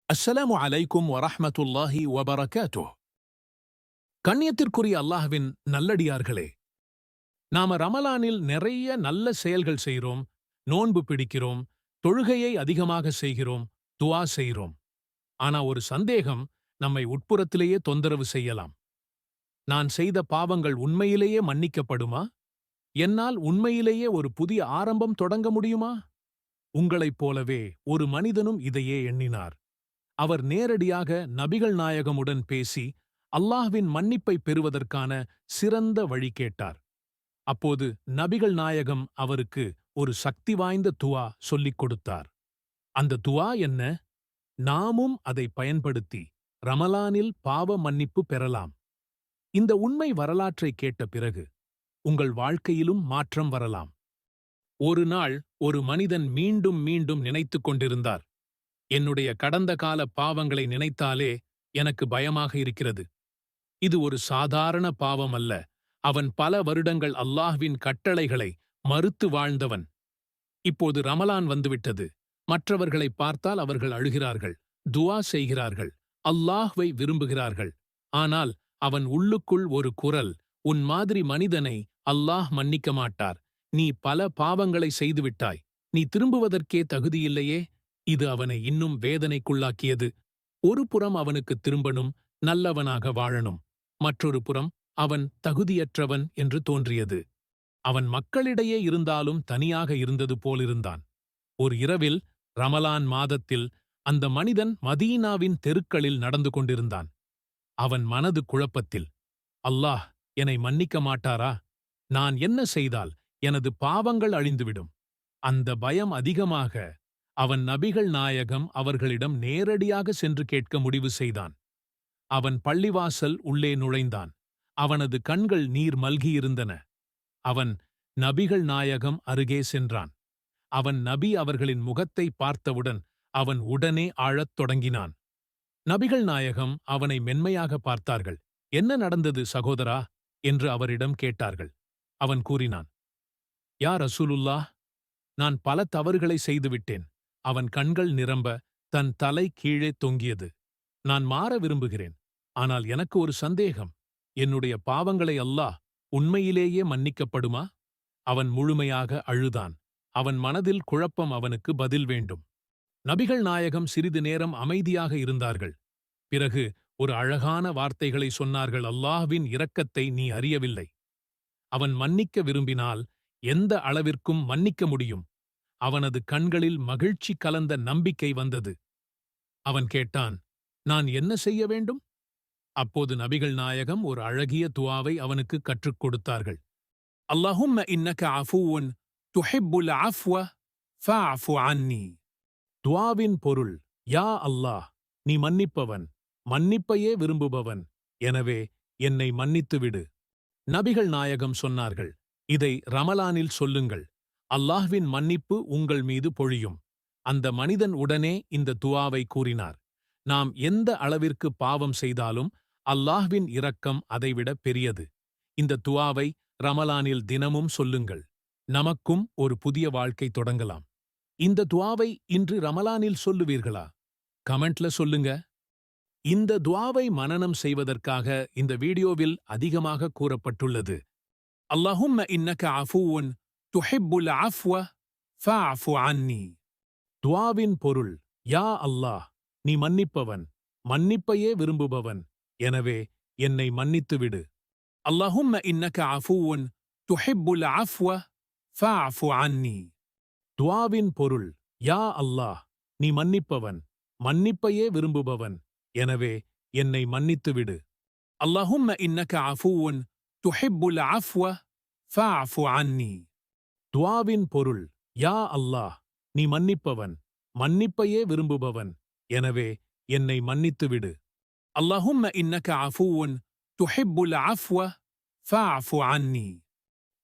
அஸ்ஸலாமு அலைக்கும் வரஹ்மத்துல்லாஹி வபரகாத்துஹ். கண்ணியத்திற்குரிய அல்லாஹ்வின் நல்லடியார்களே, நாம ரமலானில் நிறைய நல்ல செயல்கள் செய்கிறோம், நோன்பு பிடிக்கிறோம், தொழுகையை அதிகமாக செய்கிறோம், துஆ செய்கிறோம். ஆனா ஒரு சந்தேகம் நம்மை உட்புறத்திலேயே தொந்தரவு செய்யலாம். நான் செய்த பாவங்கள் உண்மையிலேயே மன்னிக்கப்படுமா? என்னால் உண்மையிலேயே ஒரு புதிய ஆரம்பம் தொடங்க முடியுமா? உங்களைப் போலவே ஒரு மனிதனும் இதையே எண்ணினார். அவர் நேரடியாக நபிகள் நாயகமுடன் பேசி அல்லாஹ்வின் மன்னிப்பை பெறுவதற்கான சிறந்த வழி கேட்டார். அப்போது நபிகள் நாயகம் அவருக்கு ஒரு சக்தி வாய்ந்த துஆ சொல்லிக் கொடுத்தார். அந்த துஆ என்ன? நாமும் அதை பயன்படுத்தி ரமலானில் பாவ மன்னிப்பு பெறலாம். இந்த உண்மை வரலாற்றை கேட்ட பிறகு உங்கள் வாழ்க்கையிலும் மாற்றம் வரலாம். ஒரு நாள் ஒரு மனிதன் மீண்டும் மீண்டும் நினைத்துக் கொண்டிருந்தார். என்னுடைய கடந்த கால பாவங்களை நினைத்தாலே எனக்கு பயமாக இருக்கிறது. இது ஒரு சாதாரண பாவம் அல்ல. அவன் பல வருடங்கள் அல்லாஹ்வின் கட்டளைகளை மறுத்து வாழ்ந்தவன். இப்போது ரமலான் வந்துவிட்டது. மற்றவர்களை பார்த்தால் அவர்கள் அழுகிறார்கள், துஆ செய்கிறார்கள், அல்லாஹ்வை விரும்புகிறார்கள். ஆனால் அவன் உள்ளுக்குள் ஒரு குரல், உன் மாதிரி மனிதனை அல்லாஹ் மன்னிக்க மாட்டார். நீ பல பாவங்களை செய்துவிட்டாய். நீ திரும்புவதற்கே தகுதியில்லையே. இது அவனை இன்னும் வேதனைக்குள்ளாக்கியது. ஒரு புறம் அவனுக்கு திரும்பணும், நல்லவனாக வாழணும். மற்றொரு புறம் அவன் தகுதியற்றவன் என்று தோன்றியது. அவன் மக்களிடையே இருந்தாலும் தனியாக இருந்தது போலிருந்தான். ஒரு இரவில் ரமலான் மாதத்தில் அந்த மனிதன் மதீனாவின் தெருக்களில் நடந்து கொண்டிருந்தான். அவன் மனது குழப்பத்தில், அல்லாஹ் என்னை மன்னிக்க மாட்டாரா? நான் என்ன செய்தால் எனது பாவங்கள் அழிந்துவிடும்? அந்த பயம் அதிகமாக அவன் நபிகள் நாயகம் அவர்களிடம் நேரடியாக சென்று கேட்க முடிவு செய்தான். அவன் பள்ளிவாசல் உள்ளே நுழைந்தான். அவனது கண்கள் நீர் மல்கியிருந்தன. அவன் நபிகள் நாயகம் அருகே சென்றான். அவன் நபி அவர்களின் முகத்தை பார்த்தவுடன் அவன் உடனே ஆழத் தொடங்கினான். நபிகள் நாயகம் அவனை மென்மையாக பார்த்தார்கள். என்ன நடந்தது சகோதரா என்று அவரிடம் கேட்டார்கள். அவன் கூறினான், யா ரசூலுல்லாஹ், நான் பல தவறுகளை செய்துவிட்டேன். அவன் கண்கள் நிரம்ப தன் தலை கீழே தொங்கியது. நான் மாற விரும்புகிறேன். ஆனால் எனக்கு ஒரு சந்தேகம். என்னுடைய பாவங்களை அல்லாஹ் உண்மையிலேயே மன்னிக்கப்படுமா? அவன் முழுமையாக அழுதான். அவன் மனதில் குழப்பம். அவனுக்கு பதில் வேண்டும். நபிகள் நாயகம் சிறிது நேரம் அமைதியாக இருந்தார்கள். பிறகு ஒரு அழகான வார்த்தைகளை சொன்னார்கள். அல்லாஹ்வின் இரக்கத்தை நீ அறியவில்லை. அவன் மன்னிக்க விரும்பினால் எந்த அளவிற்கும் மன்னிக்க முடியும். அவனது கண்களில் மகிழ்ச்சி கலந்த நம்பிக்கை வந்தது. அவன் கேட்டான், நான் என்ன செய்ய வேண்டும்? அப்போது நபிகள் நாயகம் ஒரு அழகிய துஆவை அவனுக்கு கற்றுக் கொடுத்தார்கள். அல்லாஹும்ம இன்னக அஃபூவுன் துஹிப்புல் அஃப்வ ஃபஅஃபு அன்னி. துஆவின் பொருள், யா அல்லாஹ், நீ மன்னிப்பவன், மன்னிப்பையே விரும்புபவன். எனவே என்னை மன்னித்துவிடு. நபிகள் நாயகம் சொன்னார்கள், இதை ரமலானில் சொல்லுங்கள். அல்லாஹ்வின் மன்னிப்பு உங்கள் மீது பொழியும். அந்த மனிதன் உடனே இந்த துஆவை கூறினார். நாம் எந்த அளவிற்கு பாவம் செய்தாலும் அல்லாஹ்வின் இரக்கம் அதைவிட பெரியது. இந்த துஆவை ரமலானில் தினமும் சொல்லுங்கள். நமக்கும் ஒரு புதிய வாழ்க்கை தொடங்கலாம். இந்த துஆவை இன்று ரமலானில் சொல்லுவீர்களா? கமெண்ட்ல சொல்லுங்க. இந்த துஆவை மனனம் செய்வதற்காக இந்த வீடியோவில் அதிகமாக கூறப்பட்டுள்ளது. அல்லாஹும்ம இன்னக அஃபூவுன் துஹிப்புல் அஃப்வ ஃபஅஃபு அன்னி. துஆவின் பொருள், யா அல்லாஹ், நீ மன்னிப்பவன், மன்னிப்பையே விரும்புபவன். எனவே என்னை மன்னித்துவிடு. அல்லாஹும்ம இன்னக அஃபூவுன் துஹிப்புல் அஃப்வ ஃபஅஃபு அன்னி. துஆவின் பொருள், யா அல்லாஹ், நீ மன்னிப்பவன், மன்னிப்பையே விரும்புபவன். எனவே என்னை மன்னித்துவிடு. அல்லாஹும்ம இன்னக அஃபூவுன் துஹிப்புல் அஃப்வ ஃபஅஃபு அன்னி. துஆவின் பொருள், யா அல்லாஹ், நீ மன்னிப்பவன், மன்னிப்பையே விரும்புபவன். எனவே என்னை மன்னித்துவிடு. அல்லாஹும்ம இன்னக அஃபூவுன் துஹிப்புல் அஃப்வ ஃபஅஃபு அன்னி.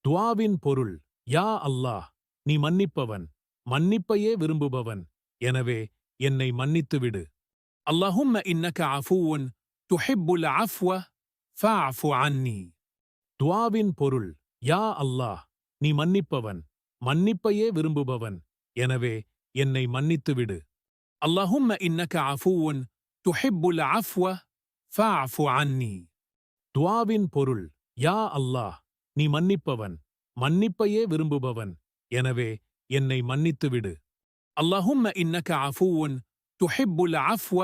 துஆவின் பொருள், யா அல்லாஹ், நீ மன்னிப்பவன், மன்னிப்பையே விரும்புபவன். எனவே என்னை மன்னித்துவிடு. அல்லாஹும்ம இன்னக அஃபூவுன் துஹிப்புல் அஃப்வ ஃபஅஃபு அன்னி. துஆவின் பொருள், யா அல்லாஹ், நீ மன்னிப்பவன், மன்னிப்பையே விரும்புபவன். எனவே என்னை மன்னித்துவிடு. اللهم إنك عفو تحب العفو فاعف عني. துஆவின் பொருள், யா அல்லாஹ், நீ மன்னிப்பவன், மன்னிப்பையே விரும்புபவன், எனவே என்னை மன்னித்து விடு. اللهم إنك عفو تحب العفو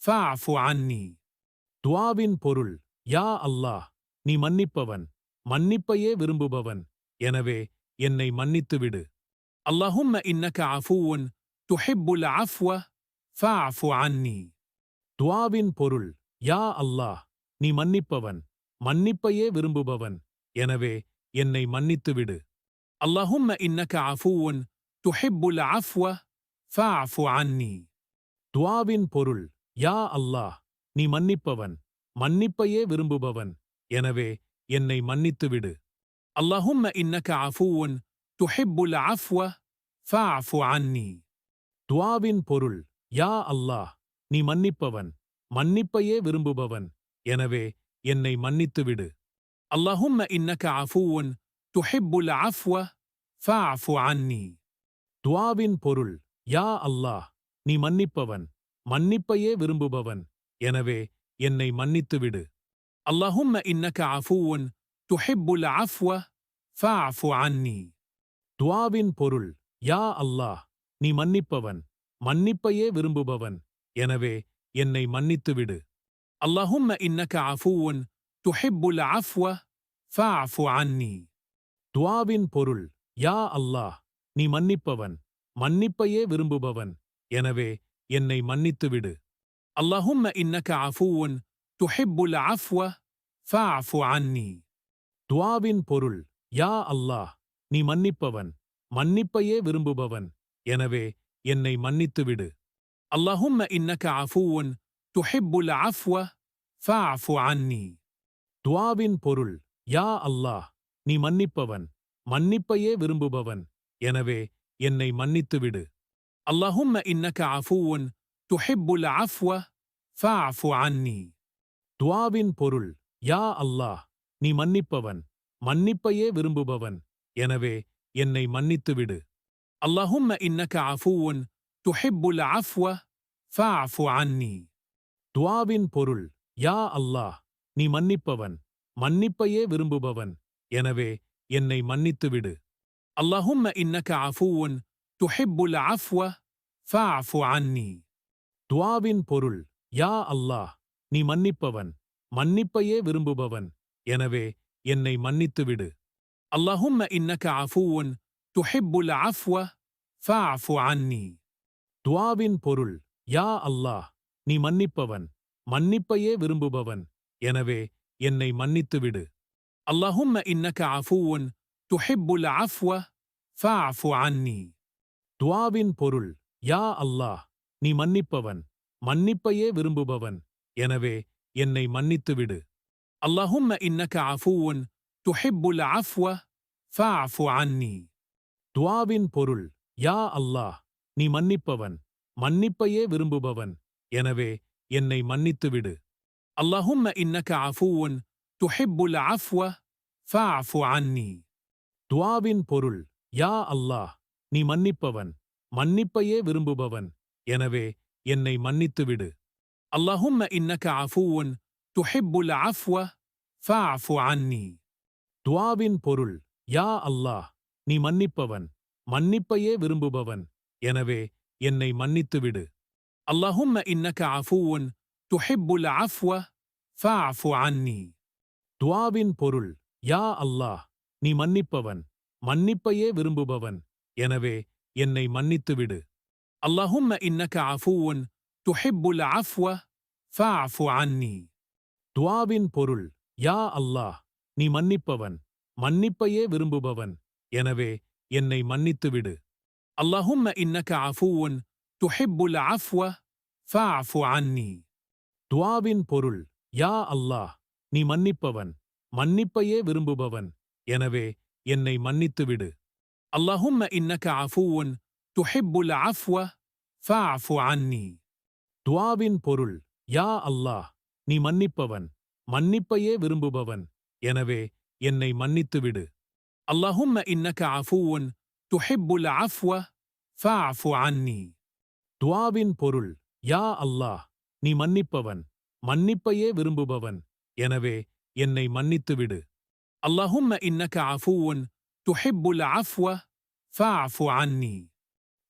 فاعف عني. துஆவின் பொருள், யா அல்லாஹ், நீ மன்னிப்பவன், மன்னிப்பையே விரும்புபவன், எனவே என்னை மன்னித்து விடு. اللهم إنك عفو تحب العفو فاعف عني. துஆவின் பொருள், யா அல்லாஹ், நீ மன்னிப்பவன், மன்னிப்பையே விரும்புபவன், எனவே என்னை மன்னித்து விடு. اللهم إنك عفو تحب العفو فاعف عني. துஆவின் பொருள், யா அல்லாஹ், நீ மன்னிப்பவன், மன்னிப்பையே விரும்புபவன், எனவே என்னை மன்னித்து விடு. اللهم إنك عفو تحب العفو فاعف عني. துஆவின் பொருள், யா அல்லாஹ், நீ மன்னிப்பவன், மன்னிப்பையே விரும்புபவன், எனவே என்னை மன்னித்து விடு. اللهم إنك عفو تحب العفو فاعف عني. துஆவின் பொருள், யா அல்லாஹ், நீ மன்னிப்பவன், மன்னிப்பையே விரும்புபவன், எனவே என்னை மன்னித்து விடு. اللهم إنك عفو تحب العفو فاعف عني. துஆவின் பொருள், யா அல்லாஹ், நீ மன்னிப்பவன், மன்னிப்பையே விரும்புபவன், எனவே என்னை மன்னித்து விடு. اللهم إنك عفو تحب العفو فاعف عني. துஆவின் பொருள், யா அல்லாஹ், நீ மன்னிப்பவன், மன்னிப்பையே விரும்புபவன், எனவே என்னை மன்னித்து விடு. اللهم إنك عفو تحب العفو فاعف عني. துஆவின் பொருள், யா அல்லாஹ், நீ மன்னிப்பவன், மன்னிப்பையே விரும்புபவன், எனவே என்னை மன்னித்து விடு. اللهم إنك عفو تحب العفو فاعف عني. துஆவின் பொருள், யா அல்லாஹ், நீ மன்னிப்பவன், மன்னிப்பையே விரும்புபவன், எனவே என்னை மன்னித்து விடு. اللهم إنك عفو تحب العفو فاعف عني. துஆவின் பொருள், யா அல்லாஹ், நீ மன்னிப்பவன், மன்னிப்பையே விரும்புபவன், எனவே என்னை மன்னித்து விடு. اللهم إنك عفو تحب العفو فاعف عني. துஆவின் பொருள், யா அல்லாஹ், நீ மன்னிப்பவன், மன்னிப்பையே விரும்புபவன், எனவே என்னை மன்னித்து விடு. اللهم إنك عفو تحب العفو فاعف عني. துஆவின் பொருள், யா அல்லாஹ், நீ மன்னிப்பவன், மன்னிப்பையே விரும்புபவன், எனவே என்னை மன்னித்து விடு. اللهم إنك عفو تحب العفو فاعف عني. துஆவின் பொருள், யா அல்லாஹ், நீ மன்னிப்பவன், மன்னிப்பையே விரும்புபவன், எனவே என்னை மன்னித்து விடு. اللهم إنك عفو تحب العفو فاعف عني. துஆவின் பொருள், யா அல்லாஹ், நீ மன்னிப்பவன், மன்னிப்பையே விரும்புபவன், எனவே என்னை மன்னித்து விடு. اللهم إنك عفو تحب العفو فاعف عني. துஆவின் பொருள், யா அல்லாஹ், நீ மன்னிப்பவன், மன்னிப்பையே விரும்புபவன், எனவே என்னை மன்னித்து விடு. اللهم إنك عفو تحب العفو فاعف عني. துஆவின் பொருள், யா அல்லாஹ், நீ மன்னிப்பவன், மன்னிப்பையே விரும்புபவன், எனவே என்னை மன்னித்து விடு. اللهم إنك عفو تحب العفو فاعف عني. துஆவின் பொருள், யா அல்லாஹ், நீ மன்னிப்பவன், மன்னிப்பையே விரும்புபவன், எனவே என்னை மன்னித்து விடு. اللهم إنك عفو تحب العفو فاعف عني. துஆவின் பொருள், யா அல்லாஹ், நீ மன்னிப்பவன், மன்னிப்பையே விரும்புபவன், எனவே என்னை மன்னித்து விடு. اللهم إنك عفو تحب العفو فاعف عني. துஆவின் பொருள், யா அல்லாஹ், நீ மன்னிப்பவன், மன்னிப்பையே விரும்புபவன், எனவே என்னை மன்னித்து விடு. اللهم إنك عفو تحب العفو فاعف عني. துஆவின் பொருள், யா அல்லாஹ், நீ மன்னிப்பவன், மன்னிப்பையே விரும்புபவன், எனவே என்னை மன்னித்து விடு. اللهم إنك عفو تحب العفو فاعف عني. துஆவின் பொருள், யா அல்லாஹ், நீ மன்னிப்பவன், மன்னிப்பையே விரும்புபவன், எனவே என்னை மன்னித்து விடு. اللهم إنك عفو تحب العفو فاعف عني. துஆவின் பொருள் யா அல்லாஹ், நீ மன்னிப்பவன், மன்னிப்பையே விரும்புபவன், எனவே என்னை மன்னித்துவிடு. அல்லாஹும்ம இன்னக அஃபூவுன் துஹிப்புல் அஃப்வ ஃபஅஃபு அன்னி.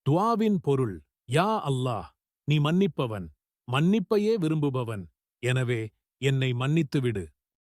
துஆவின் பொருள் யா அல்லாஹ், நீ மன்னிப்பவன், மன்னிப்பையே விரும்புபவன், எனவே என்னை மன்னித்துவிடு.